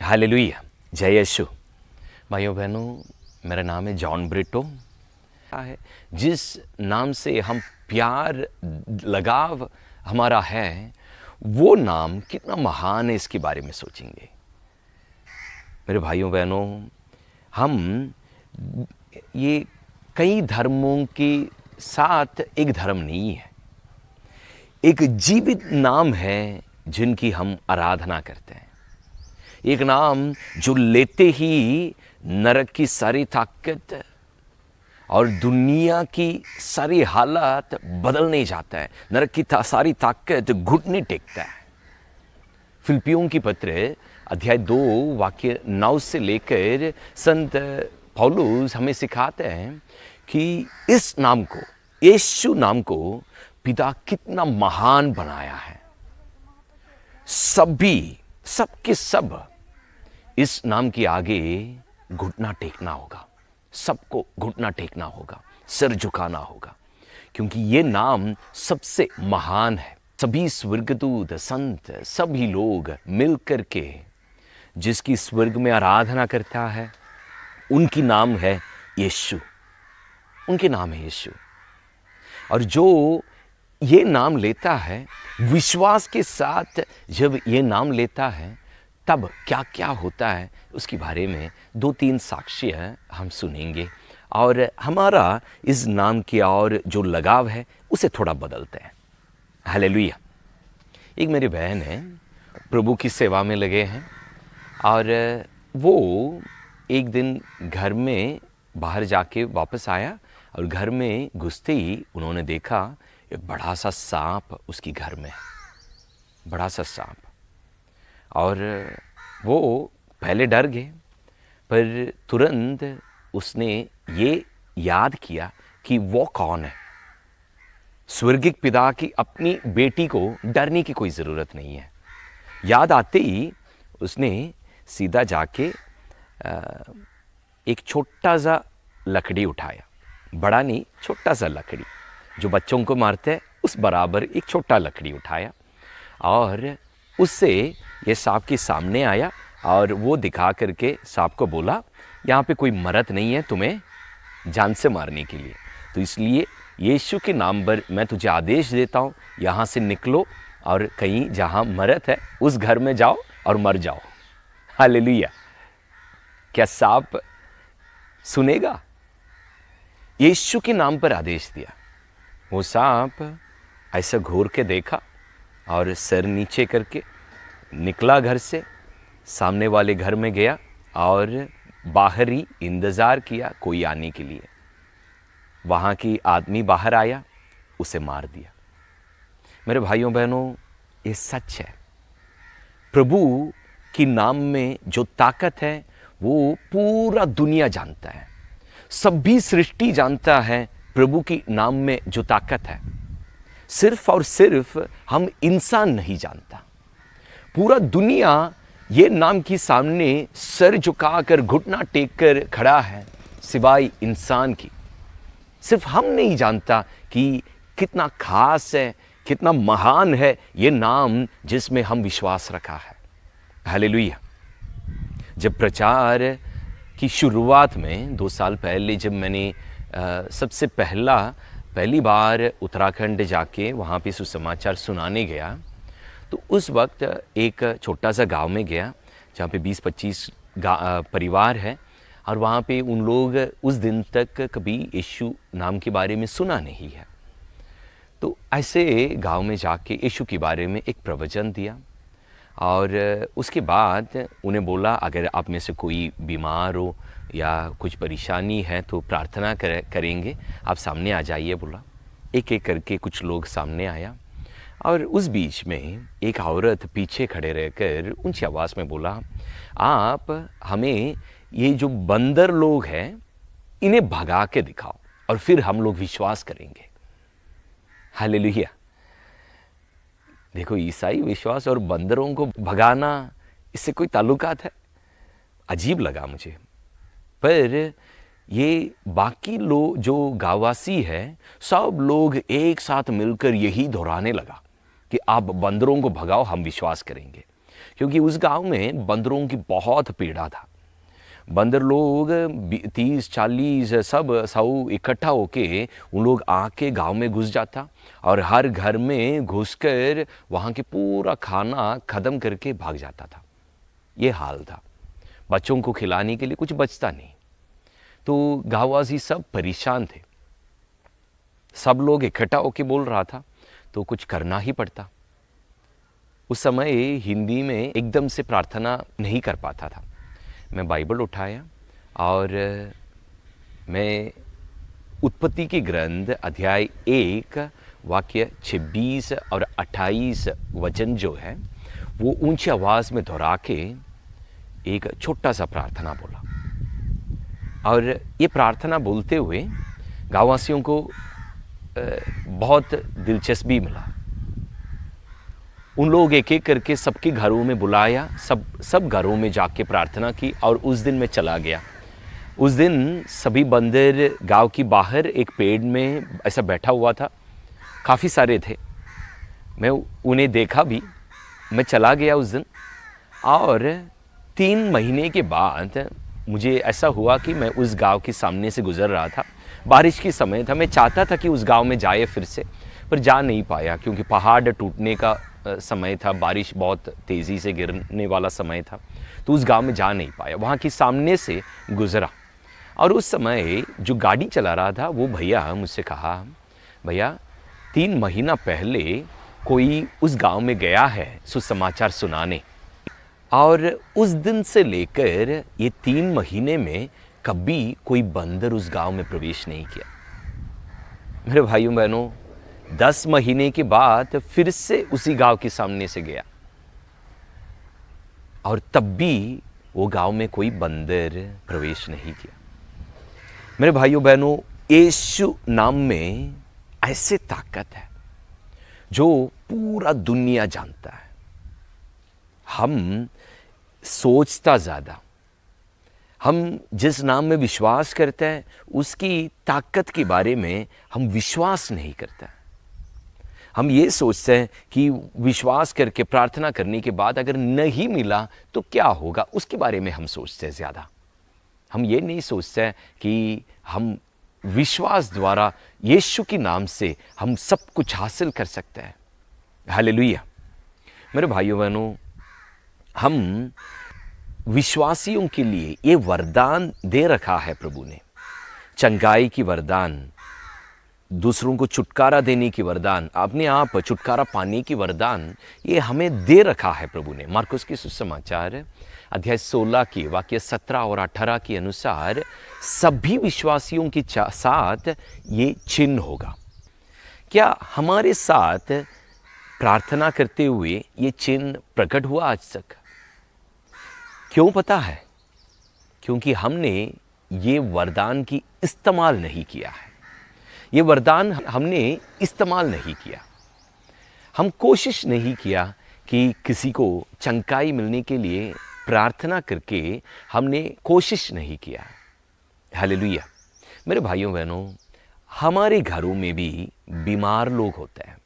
Hallelujah, जय यीशु। भाइयों बहनों, मेरा नाम है जॉन ब्रिटो है। जिस नाम से हम प्यार लगाव हमारा है, वो नाम कितना महान है, इसके बारे में सोचेंगे। मेरे भाइयों बहनों, हम ये कई धर्मों के साथ एक धर्म नहीं है, एक जीवित नाम है जिनकी हम आराधना करते हैं। एक नाम जो लेते ही नरक की सारी ताकत और दुनिया की सारी हालात बदलने जाता है। नरक की सारी ताकत घुटने टेकता है। फिलिपियों की पत्र अध्याय 2 वाक्य 9 से लेकर संत पौलुस हमें सिखाते हैं कि इस नाम को, यीशु नाम को पिता कितना महान बनाया है। सबके सब इस नाम के आगे घुटना टेकना होगा, सबको घुटना टेकना होगा, सिर झुकाना होगा, क्योंकि ये नाम सबसे महान है। सभी स्वर्गदूत, संत, सभी लोग मिलकर के जिसकी स्वर्ग में आराधना करता है, उनकी नाम है यीशु। उनके नाम है यीशु। और जो ये नाम लेता है, विश्वास के साथ जब ये नाम लेता है, तब क्या क्या होता है, उसके बारे में 2-3 साक्ष्य हम सुनेंगे और हमारा इस नाम की और जो लगाव है उसे थोड़ा बदलते हैं। हालेलुया। एक मेरी बहन है, प्रभु की सेवा में लगे हैं और वो एक दिन घर में बाहर जाके वापस आया और घर में घुसते ही उन्होंने देखा एक बड़ा सा सांप उसकी घर में, बड़ा सा सांप। और वो पहले डर गए, पर तुरंत उसने ये याद किया कि वो कौन है। स्वर्गिक पिता की अपनी बेटी को डरने की कोई ज़रूरत नहीं है। याद आते ही उसने सीधा जाके एक छोटा सा लकड़ी उठाया, बड़ा नहीं, छोटा सा लकड़ी जो बच्चों को मारते हैं उस बराबर एक छोटा लकड़ी उठाया और उससे ये सांप के सामने आया और वो दिखा करके सांप को बोला, यहाँ पे कोई मरद नहीं है तुम्हें जान से मारने के लिए, तो इसलिए यीशु के नाम पर मैं तुझे आदेश देता हूँ, यहाँ से निकलो और कहीं जहाँ मरद है उस घर में जाओ और मर जाओ। हालेलुया। क्या सांप सुनेगा? यीशु के नाम पर आदेश दिया। वो सांप ऐसा घूर के देखा और सिर नीचे करके निकला घर से, सामने वाले घर में गया और बाहर ही इंतज़ार किया कोई आने के लिए। वहाँ की आदमी बाहर आया, उसे मार दिया। मेरे भाइयों बहनों, ये सच है। प्रभु की नाम में जो ताकत है वो पूरा दुनिया जानता है, सभी सृष्टि जानता है प्रभु की नाम में जो ताकत है। सिर्फ और सिर्फ हम इंसान नहीं जानता, पूरा दुनिया ये नाम के सामने सर झुकाकर घुटना टेक कर खड़ा है, सिवाय इंसान की। सिर्फ हम नहीं जानता कि कितना खास है, कितना महान है ये नाम जिसमें हम विश्वास रखा है। हालेलुया। जब प्रचार की शुरुआत में 2 साल पहले जब मैंने सबसे पहली बार उत्तराखंड जाके वहाँ पे सुसमाचार सुनाने गया, तो उस वक्त एक छोटा सा गांव में गया जहाँ पे 20-25 परिवार है और वहाँ पे उन लोग उस दिन तक कभी यीशु नाम के बारे में सुना नहीं है। तो ऐसे गांव में जाके यीशु के बारे में एक प्रवचन दिया और उसके बाद उन्हें बोला, अगर आप में से कोई बीमार हो या कुछ परेशानी है तो प्रार्थना करेंगे, आप सामने आ जाइए बोला। एक एक करके कुछ लोग सामने आया और उस बीच में एक औरत पीछे खड़े रहकर ऊंची आवाज़ में बोला, आप हमें ये जो बंदर लोग हैं इन्हें भगा के दिखाओ और फिर हम लोग विश्वास करेंगे। हालेलुया। देखो, ईसाई विश्वास और बंदरों को भगाना, इससे कोई ताल्लुकात है? अजीब लगा मुझे। पर ये बाकी लोग जो गांववासी है, सब लोग एक साथ मिलकर यही दोहराने लगा कि आप बंदरों को भगाओ, हम विश्वास करेंगे। क्योंकि उस गांव में बंदरों की बहुत पीड़ा था। बंदर लोग 30-40 सब 100 इकट्ठा होके उन लोग आके गांव में घुस जाता और हर घर में घुसकर वहाँ के पूरा खाना ख़त्म करके भाग जाता था। ये हाल था, बच्चों को खिलाने के लिए कुछ बचता नहीं। तो गाँववासी सब परेशान थे, सब लोग इकट्ठा होके बोल रहा था, तो कुछ करना ही पड़ता। उस समय हिंदी में एकदम से प्रार्थना नहीं कर पाता था। मैं बाइबल उठाया और मैं उत्पत्ति की ग्रंथ अध्याय 1 वाक्य 26 और 28 वचन जो है वो ऊंची आवाज़ में दोहरा के एक छोटा सा प्रार्थना बोला। और ये प्रार्थना बोलते हुए गाँववासियों को बहुत दिलचस्पी मिला। उन लोग एक एक करके सबके घरों में बुलाया, सब घरों में जाके प्रार्थना की और उस दिन मैं चला गया। उस दिन सभी बंदर गांव की बाहर एक पेड़ में ऐसा बैठा हुआ था, काफ़ी सारे थे। मैं उन्हें देखा भी, मैं चला गया उस दिन। और 3 महीने के बाद मुझे ऐसा हुआ कि मैं उस गांव के सामने से गुजर रहा था। बारिश की समय था, मैं चाहता था कि उस गांव में जाए फिर से, पर जा नहीं पाया क्योंकि पहाड़ टूटने का समय था, बारिश बहुत तेज़ी से गिरने वाला समय था, तो उस गांव में जा नहीं पाया। वहाँ के सामने से गुजरा और उस समय जो गाड़ी चला रहा था वो भैया मुझसे कहा, भैया 3 महीना पहले कोई उस गांव में गया है सुसमाचार सुनाने, और उस दिन से लेकर ये 3 महीने में कभी कोई बंदर उस गांव में प्रवेश नहीं किया। मेरे भाइयों बहनों, 10 महीने के बाद फिर से उसी गांव के सामने से गया और तब भी वो गांव में कोई बंदर प्रवेश नहीं किया। मेरे भाइयों बहनों, यीशु नाम में ऐसे ताकत है जो पूरा दुनिया जानता है। हम सोचता ज़्यादा, हम जिस नाम में विश्वास करते हैं उसकी ताकत के बारे में हम विश्वास नहीं करते। हम ये सोचते हैं कि विश्वास करके प्रार्थना करने के बाद अगर नहीं मिला तो क्या होगा, उसके बारे में हम सोचते हैं ज़्यादा। हम ये नहीं सोचते कि हम विश्वास द्वारा यीशु के नाम से हम सब कुछ हासिल कर सकते हैं। हालेलुया। मेरे भाइयों बहनों, हम विश्वासियों के लिए ये वरदान दे रखा है प्रभु ने, चंगाई की वरदान, दूसरों को छुटकारा देने की वरदान, अपने आप छुटकारा पाने की वरदान, ये हमें दे रखा है प्रभु ने। मार्कुस की सुसमाचार अध्याय 16 की वाक्य 17 और 18 के अनुसार सभी विश्वासियों के साथ ये चिन्ह होगा। क्या हमारे साथ प्रार्थना करते हुए ये चिन्ह प्रकट हुआ आज तक? क्यों पता है? क्योंकि हमने ये वरदान की इस्तेमाल नहीं किया है। ये वरदान हमने इस्तेमाल नहीं किया। हम कोशिश नहीं किया कि किसी को चंगाई मिलने के लिए प्रार्थना करके हमने कोशिश नहीं किया। हालेलुया। मेरे भाइयों बहनों, हमारे घरों में भी बीमार लोग होते हैं।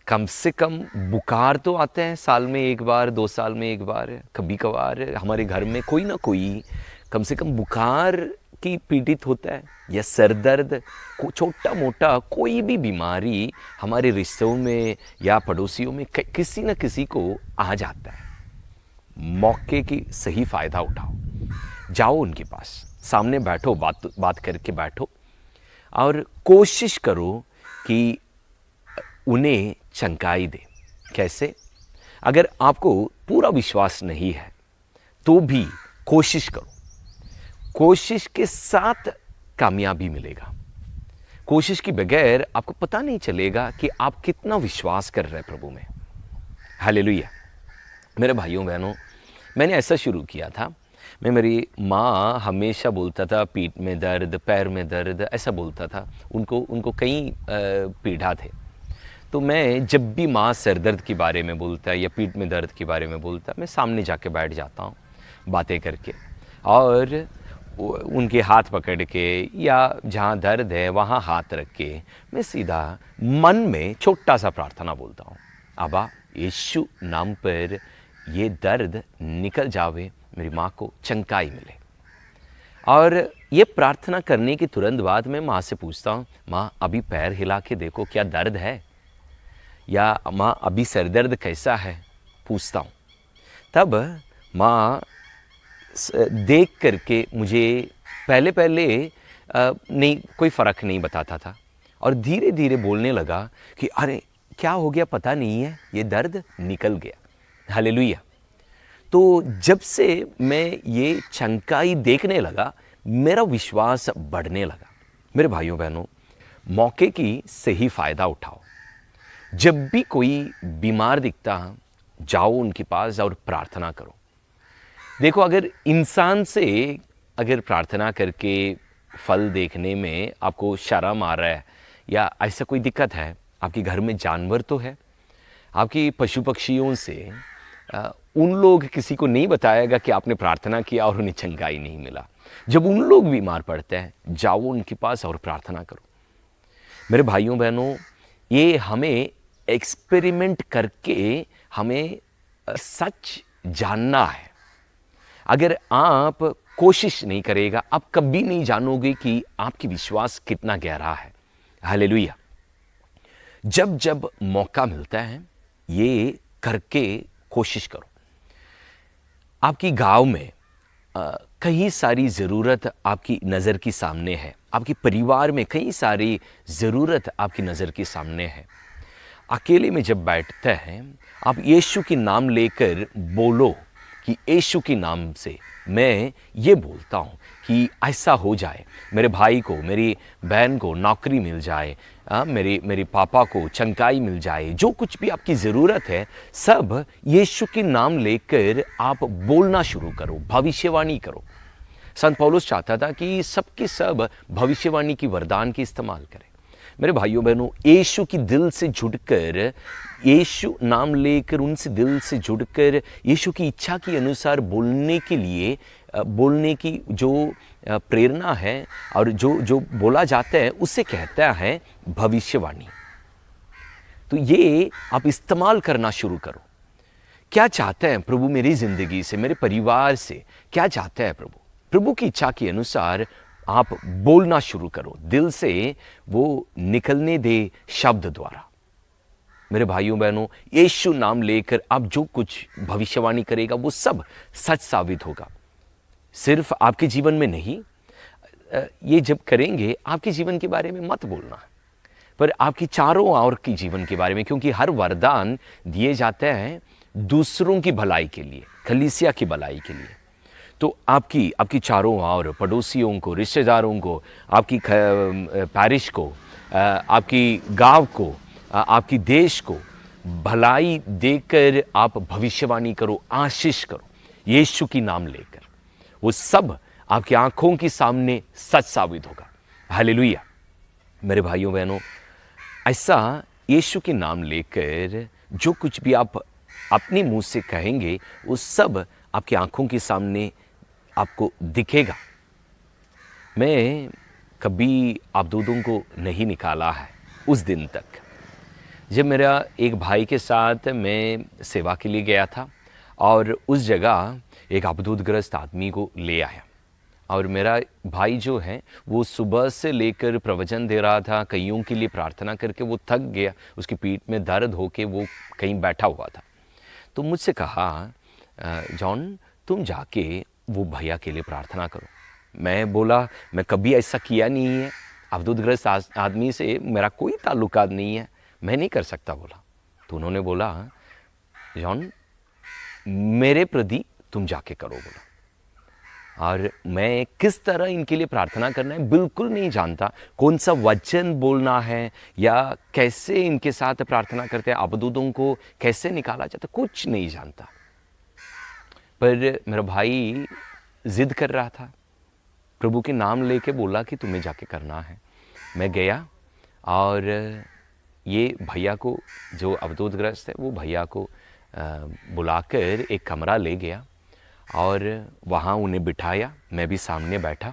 कम से कम बुखार तो आते हैं साल में एक बार, 2 साल में एक बार, कभी कभार हमारे घर में कोई ना कोई कम से कम बुखार की पीड़ित होता है, या सर दर्द, छोटा मोटा कोई भी बीमारी हमारे रिश्तों में या पड़ोसियों में किसी न किसी को आ जाता है। मौके की सही फ़ायदा उठाओ, जाओ उनके पास, सामने बैठो, बात करके बैठो और कोशिश करो कि उन्हें चंगाई दे। कैसे? अगर आपको पूरा विश्वास नहीं है तो भी कोशिश करो। कोशिश के साथ कामयाबी मिलेगा। कोशिश के बगैर आपको पता नहीं चलेगा कि आप कितना विश्वास कर रहे हैं प्रभु में। हालेलुया। मेरे भाइयों बहनों, मैंने ऐसा शुरू किया था। मेरी माँ हमेशा बोलता था पीठ में दर्द, पैर में दर्द, ऐसा बोलता था। उनको कई पीड़ा थे। तो मैं जब भी माँ सर दर्द के बारे में बोलता है या पीठ में दर्द के बारे में बोलता है, मैं सामने जाके बैठ जाता हूँ बातें करके, और उनके हाथ पकड़ के या जहाँ दर्द है वहाँ हाथ रख के मैं सीधा मन में छोटा सा प्रार्थना बोलता हूँ। अबा, यीशु नाम पर ये दर्द निकल जावे, मेरी माँ को चंगाई मिले। और ये प्रार्थना करने के तुरंत बाद मैं माँ से पूछता हूँ, माँ अभी पैर हिला के देखो क्या दर्द है, या माँ अभी सर दर्द कैसा है, पूछता हूँ। तब माँ देख करके मुझे पहले पहले नहीं, कोई फ़र्क नहीं बताता था, और धीरे धीरे बोलने लगा कि अरे क्या हो गया पता नहीं है, ये दर्द निकल गया। हालेलुया। तो जब से मैं ये चंगाई देखने लगा, मेरा विश्वास बढ़ने लगा। मेरे भाइयों बहनों, मौके की सही फ़ायदा उठाओ। जब भी कोई बीमार दिखता, जाओ उनके पास और प्रार्थना करो। देखो, अगर इंसान से अगर प्रार्थना करके फल देखने में आपको शर्म आ रहा है या ऐसा कोई दिक्कत है, आपके घर में जानवर तो है, आपकी पशु पक्षियों से उन लोग किसी को नहीं बताएगा कि आपने प्रार्थना किया और उन्हें चंगाई नहीं मिला। जब उन लोग बीमार पड़ते हैं, जाओ उनके पास और प्रार्थना करो। मेरे भाइयों बहनों, ये हमें एक्सपेरिमेंट करके हमें सच जानना है। अगर आप कोशिश नहीं करेगा, आप कभी नहीं जानोगे कि आपकी विश्वास कितना गहरा है। हालेलुया। जब जब मौका मिलता है, ये करके कोशिश करो। आपकी गांव में कई सारी ज़रूरत आपकी नज़र के सामने है, आपके परिवार में कई सारी ज़रूरत आपकी नज़र के सामने है। अकेले में जब बैठते हैं, आप यीशु के नाम लेकर बोलो कि यीशु के नाम से मैं ये बोलता हूँ कि ऐसा हो जाए, मेरे भाई को, मेरी बहन को नौकरी मिल जाए, मेरे पापा को चंगाई मिल जाए। जो कुछ भी आपकी ज़रूरत है, सब यीशु के नाम लेकर आप बोलना शुरू करो, भविष्यवाणी करो। संत पौलुस चाहता था कि सबके सब भविष्यवाणी की वरदान की इस्तेमाल करें। मेरे भाइयों बहनों, यीशु की दिल से जुड़कर, यीशु नाम लेकर उनसे दिल से जुड़कर यीशु की इच्छा के अनुसार बोलने के लिए, बोलने की जो प्रेरणा है और जो बोला जाता है, उसे कहता है भविष्यवाणी। तो ये आप इस्तेमाल करना शुरू करो। क्या चाहते हैं प्रभु मेरी ज़िंदगी से, मेरे परिवार से, क्या चाहते हैं प्रभु? प्रभु की इच्छा के अनुसार आप बोलना शुरू करो, दिल से वो निकलने दे शब्द द्वारा। मेरे भाइयों बहनों, यीशु नाम लेकर आप जो कुछ भविष्यवाणी करेगा वो सब सच साबित होगा। सिर्फ आपके जीवन में नहीं, ये जब करेंगे आपके जीवन के बारे में मत बोलना, पर आपकी चारों ओर की जीवन के बारे में, क्योंकि हर वरदान दिए जाते हैं दूसरों की भलाई के लिए, कलीसिया की भलाई के लिए। तो आपकी चारों ओर पड़ोसियों को, रिश्तेदारों को, आपकी पैरिश को, आपकी गांव को, आपकी देश को भलाई देकर आप भविष्यवाणी करो, आशीष करो यीशु की नाम लेकर। वो सब आपकी आंखों के सामने सच साबित होगा। हालेलुया। मेरे भाइयों बहनों, ऐसा यीशु के नाम लेकर जो कुछ भी आप अपने मुंह से कहेंगे, वो सब आपकी आंखों के सामने आपको दिखेगा। मैं कभी आप दूधों को नहीं निकाला है उस दिन तक, जब मेरा एक भाई के साथ मैं सेवा के लिए गया था और उस जगह एक अवधूतग्रस्त आदमी को ले आया। और मेरा भाई जो है वो सुबह से लेकर प्रवचन दे रहा था, कईयों के लिए प्रार्थना करके वो थक गया, उसकी पीठ में दर्द होके वो कहीं बैठा हुआ था। तो मुझसे कहा, जॉन तुम जाके वो भैया के लिए प्रार्थना करो। मैं बोला, मैं कभी ऐसा किया नहीं है, अवधूतग्रस्त आदमी से मेरा कोई ताल्लुकात नहीं है, मैं नहीं कर सकता बोला। तो उन्होंने बोला, जॉन मेरे प्रति तुम जाके करो बोला। और मैं किस तरह इनके लिए प्रार्थना करना है बिल्कुल नहीं जानता, कौन सा वचन बोलना है या कैसे इनके साथ प्रार्थना करते हैं, अवधूतों को कैसे निकाला जाता, कुछ नहीं जानता। पर मेरा भाई जिद कर रहा था, प्रभु के नाम लेके बोला कि तुम्हें जाके करना है। मैं गया और ये भैया को, जो अवधूतग्रस्त है, वो भैया को बुलाकर एक कमरा ले गया और वहाँ उन्हें बिठाया। मैं भी सामने बैठा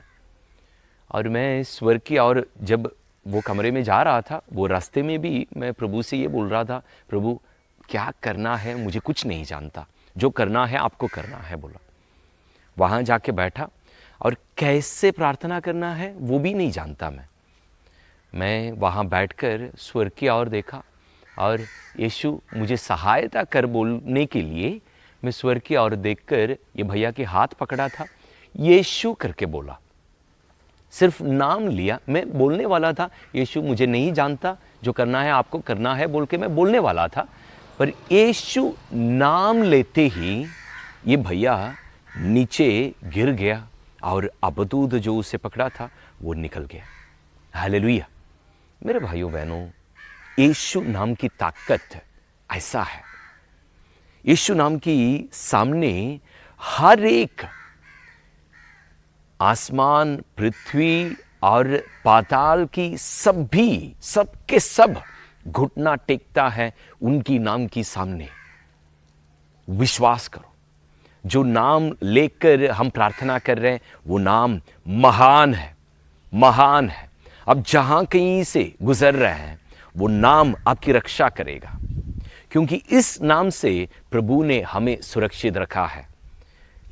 और मैं स्वर्ग की, और जब वो कमरे में जा रहा था, वो रास्ते में भी मैं प्रभु से ये बोल रहा था, प्रभु क्या करना है मुझे कुछ नहीं जानता, जो करना है आपको करना है बोला। वहाँ जाके बैठा और कैसे प्रार्थना करना है वो भी नहीं जानता मैं वहाँ बैठकर स्वर्ग की ओर देखा और यीशु मुझे सहायता कर बोलने के लिए मैं स्वर्ग की ओर देखकर ये भैया के हाथ पकड़ा था, यीशु करके बोला। सिर्फ नाम लिया, मैं बोलने वाला था यीशु मुझे नहीं जानता, जो करना है आपको करना है बोल के मैं बोलने वाला था, पर यीशु नाम लेते ही ये भैया नीचे गिर गया और अबदूद जो उसे पकड़ा था वो निकल गया। हालेलुया। मेरे भाइयों बहनों, यीशु नाम की ताकत ऐसा है, यीशु नाम की सामने हर एक आसमान, पृथ्वी और पाताल की सबके सब घुटना टेकता है उनकी नाम की सामने। विश्वास करो, जो नाम लेकर हम प्रार्थना कर रहे हैं वो नाम महान है, महान है। अब जहां कहीं से गुजर रहे हैं वो नाम आपकी रक्षा करेगा, क्योंकि इस नाम से प्रभु ने हमें सुरक्षित रखा है।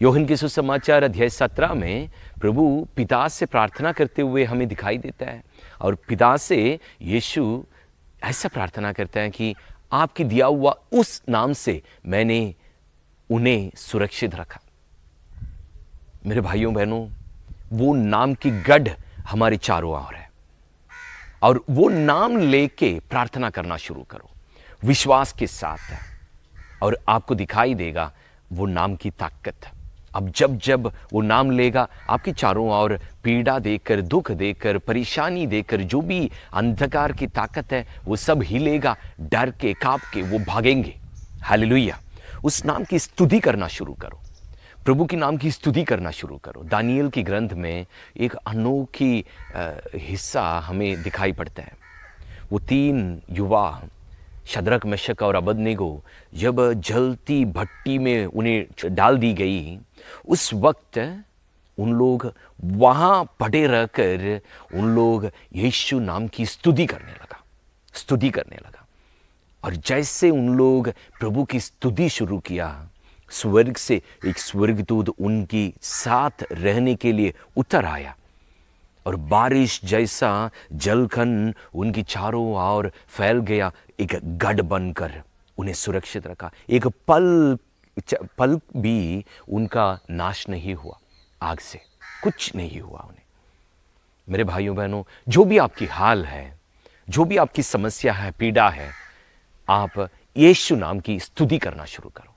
यूहन्ना के सुसमाचार अध्याय 17 में प्रभु पिता से प्रार्थना करते हुए हमें दिखाई देता है और पिता से यीशु ऐसा प्रार्थना करता है कि आपकी दिया हुआ उस नाम से मैंने उन्हें सुरक्षित रखा। मेरे भाइयों बहनों, वो नाम की गढ़ हमारे चारों ओर है और वो नाम लेके प्रार्थना करना शुरू करो विश्वास के साथ, और आपको दिखाई देगा वो नाम की ताकत। अब जब वो नाम लेगा, आपके चारों ओर पीड़ा देकर, दुख देकर, परेशानी देकर जो भी अंधकार की ताकत है वो सब हिलेगा, डर के कांप के वो भागेंगे। हालेलुया। उस नाम की स्तुति करना शुरू करो, प्रभु के नाम की स्तुति करना शुरू करो। दानियल की ग्रंथ में एक अनोखी हिस्सा हमें दिखाई पड़ता है। वो 3 युवा शद्रक, मेशक और अबेदनगो जब जलती भट्टी में उन्हें डाल दी गई, उस वक्त उन लोग वहां पड़े रहकर उन लोग यीशु नाम की स्तुति करने लगा। और जैसे उन लोग प्रभु की स्तुति शुरू किया, स्वर्ग से एक स्वर्गदूत उनकी साथ रहने के लिए उतर आया और बारिश जैसा जलखंड उनकी चारों ओर फैल गया, एक गढ़ बनकर उन्हें सुरक्षित रखा। एक पल भी उनका नाश नहीं हुआ, आग से कुछ नहीं हुआ उन्हें। मेरे भाइयों बहनों, जो भी आपकी हाल है, जो भी आपकी समस्या है, पीड़ा है, आप यीशु नाम की स्तुति करना शुरू करो,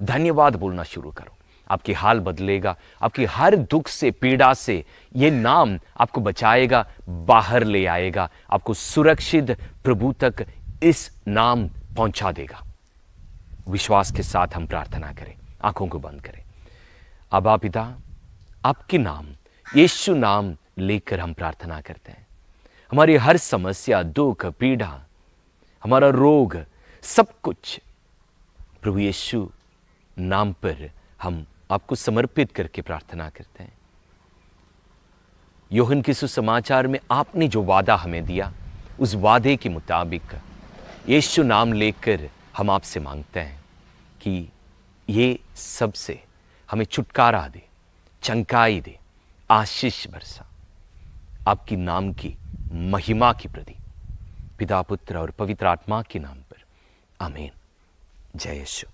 धन्यवाद बोलना शुरू करो। आपकी हाल बदलेगा, आपकी हर दुख से, पीड़ा से ये नाम आपको बचाएगा, बाहर ले आएगा, आपको सुरक्षित प्रभु तक इस नाम पहुंचा देगा। विश्वास के साथ हम प्रार्थना करें, आंखों को बंद करें। अबा पिता, आपके नाम यीशु नाम लेकर हम प्रार्थना करते हैं। हमारी हर समस्या, दुख, पीड़ा, हमारा रोग, सब कुछ प्रभु यीशु नाम पर हम आपको समर्पित करके प्रार्थना करते हैं। यूहन्ना के सुसमाचार में आपने जो वादा हमें दिया, उस वादे के मुताबिक यीशु नाम लेकर हम आपसे मांगते हैं कि ये सब से हमें छुटकारा दे, चंगाई दे, आशीष बरसा। आपकी नाम की महिमा की प्रति पिता, पुत्र और पवित्र आत्मा के नाम पर, आमीन। जय यीशु।